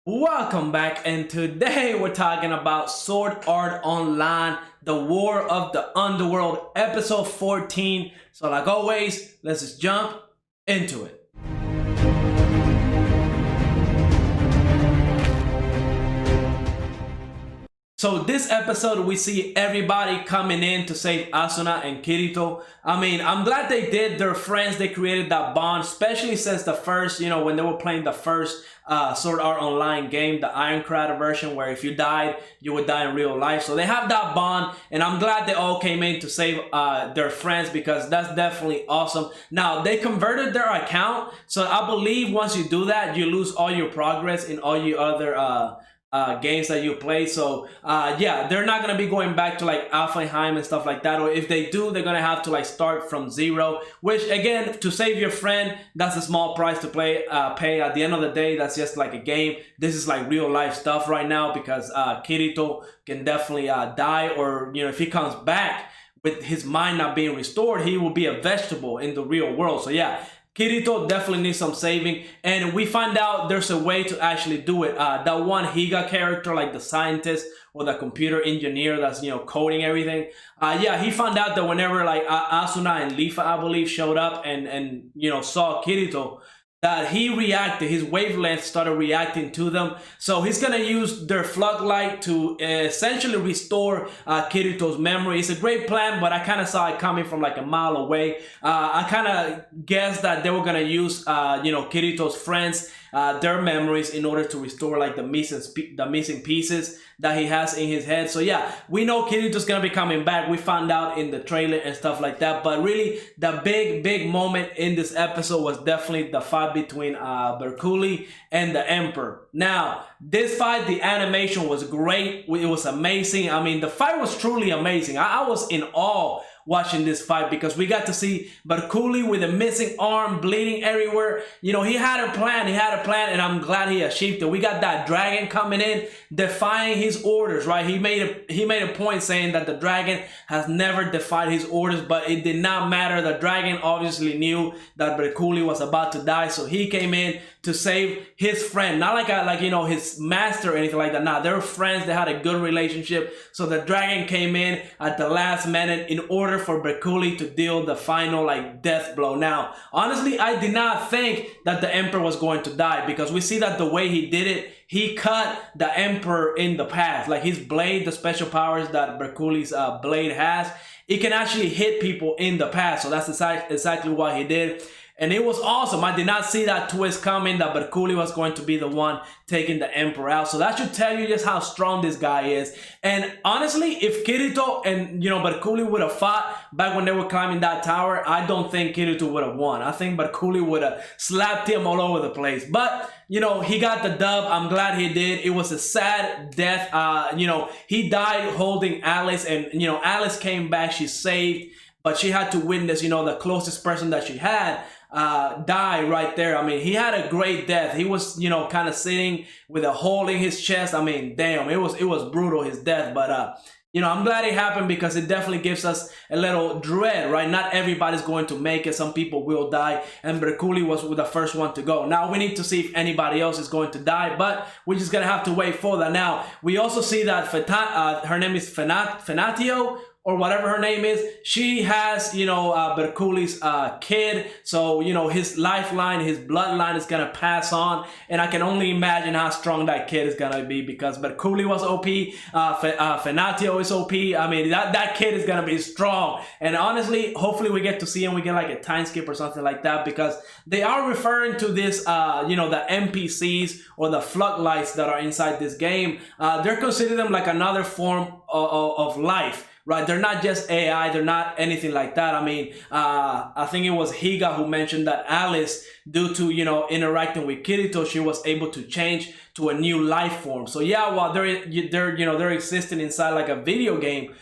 Welcome back, and today we're talking about Sword Art Online, the War of the Underworld, episode 14. So like always, let's just jump into it. So this episode, we see everybody coming in to save Asuna and Kirito. I mean, I'm glad they did. They're friends. They created that bond, especially since the first, when they were playing the first Sword Art Online game, the Ironclad version, where if you died, you would die in real life. So they have that bond, and I'm glad they all came in to save their friends, because that's definitely awesome. Now, they converted their account, so I believe once you do that, you lose all your progress in all your other games that you play. So yeah, they're not gonna be going back to like Alfheim and stuff like that, or if they do, they're gonna have to like start from zero, which again, to save your friend, that's a small price to pay. At the end of the day, that's just like a game. This is like real life stuff right now, because Kirito can definitely die, or if he comes back with his mind not being restored, he will be a vegetable in the real world. So yeah, Kirito definitely needs some saving, and we find out there's a way to actually do it. That one Higa character, like the scientist or the computer engineer that's coding everything. Yeah, he found out that whenever like Asuna and Lifa, I believe, showed up and saw Kirito, that he reacted, his wavelength started reacting to them. So he's gonna use their floodlight to essentially restore Kirito's memory. It's a great plan, but I kind of saw it coming from like a mile away. I kind of guessed that they were gonna use Kirito's friends, their memories, in order to restore like the missing pieces that he has in his head. So yeah, we know Kirito's gonna be coming back. We found out in the trailer and stuff like that. But really, the big moment in this episode was definitely the fight between Bercouli and the Emperor. Now, this fight, the animation was great. It was amazing. I mean, the fight was truly amazing. I was in awe watching this fight, because we got to see Bercouli with a missing arm, bleeding everywhere. He had a plan. And I'm glad he achieved it. We got that dragon coming in, defying his orders, right? He made a point saying that the dragon has never defied his orders, but it did not matter. The dragon obviously knew that Bercouli was about to die, so he came in to save his friend, not like his master or anything like that. Nah, they were friends. They had a good relationship. So the dragon came in at the last minute in order for Bercouli to deal the final like death blow. Now, honestly, I did not think that the Emperor was going to die, because we see that the way he did it, he cut the Emperor in the past. Like his blade, the special powers that Bercouli's blade has, it can actually hit people in the past. So that's exactly what he did. And it was awesome. I did not see that twist coming, that Bercouli was going to be the one taking the Emperor out. So that should tell you just how strong this guy is. And honestly, if Kirito and Bercouli would have fought back when they were climbing that tower, I don't think Kirito would have won. I think Bercouli would have slapped him all over the place. But he got the dub. I'm glad he did. It was a sad death. He died holding Alice, and Alice came back. She's saved, but she had to witness the closest person that she had die right there. I mean, he had a great death. He was kind of sitting with a hole in his chest. I mean, damn, it was brutal, his death. But I'm glad it happened, because it definitely gives us a little dread, right? Not everybody's going to make it. Some people will die, and Bercouli was the first one to go. Now we need to see if anybody else is going to die, but we're just gonna have to wait for that. Now we also see that her name is Fenatio, or whatever her name is. She has, Bercouli's kid. So, his lifeline, his bloodline is gonna pass on. And I can only imagine how strong that kid is gonna be, because Bercouli was OP, Fenatio is OP. I mean, that kid is gonna be strong. And honestly, hopefully we get to see him. We get like a time skip or something like that, because they are referring to this, the NPCs or the floodlights that are inside this game. They're considering them like another form of life. Right, they're not just AI, they're not anything like that. I mean, I think it was Higa who mentioned that Alice, due to interacting with Kirito, she was able to change to a new life form. So yeah, while they're existing inside like a video game,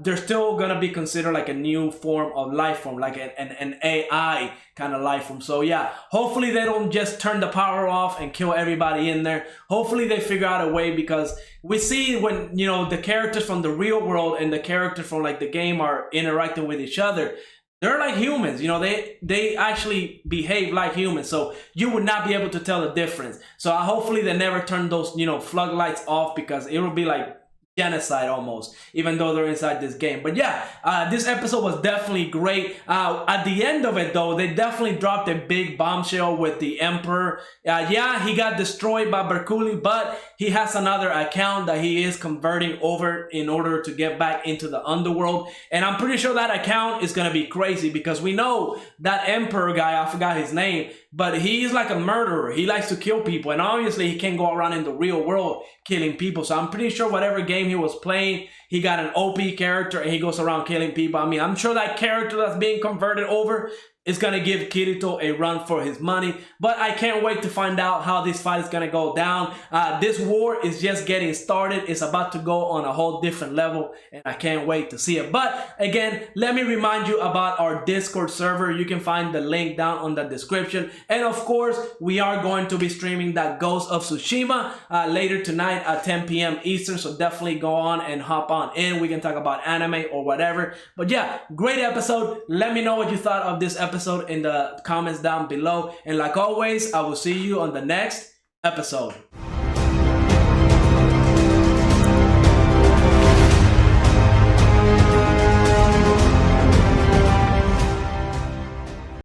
they're still gonna be considered like a new form of life form, like an AI kind of life form. So yeah, hopefully they don't just turn the power off and kill everybody in there. Hopefully they figure out a way, because we see when the characters from the real world and the characters from like the game are interacting with each other, they're like humans, you know, they actually behave like humans, so you would not be able to tell the difference. So hopefully they never turn those, you know, floodlights off, because it will be like genocide almost, even though they're inside this game. But yeah, this episode was definitely great. At the end of it though, they definitely dropped a big bombshell with the Emperor. Yeah, he got destroyed by Bercouli, but he has another account that he is converting over in order to get back into the Underworld. And I'm pretty sure that account is gonna be crazy, because we know that Emperor guy, I forgot his name, but he's like a murderer. He likes to kill people, and obviously he can't go around in the real world killing people. So I'm pretty sure whatever game he was playing, he got an OP character and he goes around killing people. I mean, I'm sure that character that's being converted over is going to give Kirito a run for his money. But I can't wait to find out how this fight is going to go down. This war is just getting started. It's about to go on a whole different level, and I can't wait to see it. But again, let me remind you about our Discord server. You can find the link down on the description. And of course, we are going to be streaming that Ghost of Tsushima later tonight at 10 p.m. Eastern. So definitely go on and hop on in. We can talk about anime or whatever. But yeah, great episode. Let me know what you thought of this episode in the comments down below, and like always, I will see you on the next episode.